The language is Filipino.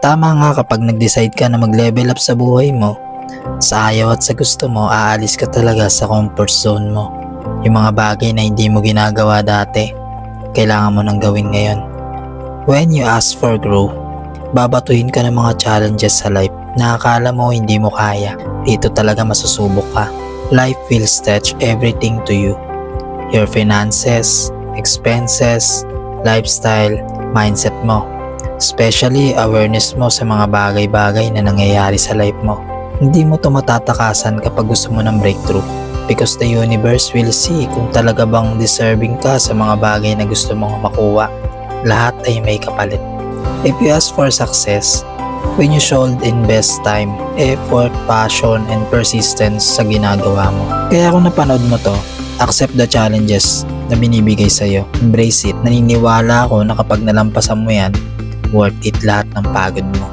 Tama nga, kapag nag-decide ka na mag-level up sa buhay mo, sa ayaw at sa gusto mo, aalis ka talaga sa comfort zone mo. Yung mga bagay na hindi mo ginagawa dati, kailangan mo nang gawin ngayon. When you ask for growth, babatuhin ka ng mga challenges sa life na akala mo hindi mo kaya. Dito talaga masusubok ka. Life will stretch everything to you. Your finances, expenses, lifestyle, mindset mo. Especially awareness mo sa mga bagay-bagay na nangyayari sa life mo. Hindi mo to matatakasan kapag gusto mo ng breakthrough, because the universe will see kung talaga bang deserving ka sa mga bagay na gusto mong makuha. Lahat ay may kapalit. If you ask for success, when you should invest time, effort, passion, and persistence sa ginagawa mo. Kaya kung napanood mo to, accept the challenges na binibigay sa'yo. Embrace it. Naniniwala ako na kapag nalampasan mo yan, worth it lahat ng pagod mo.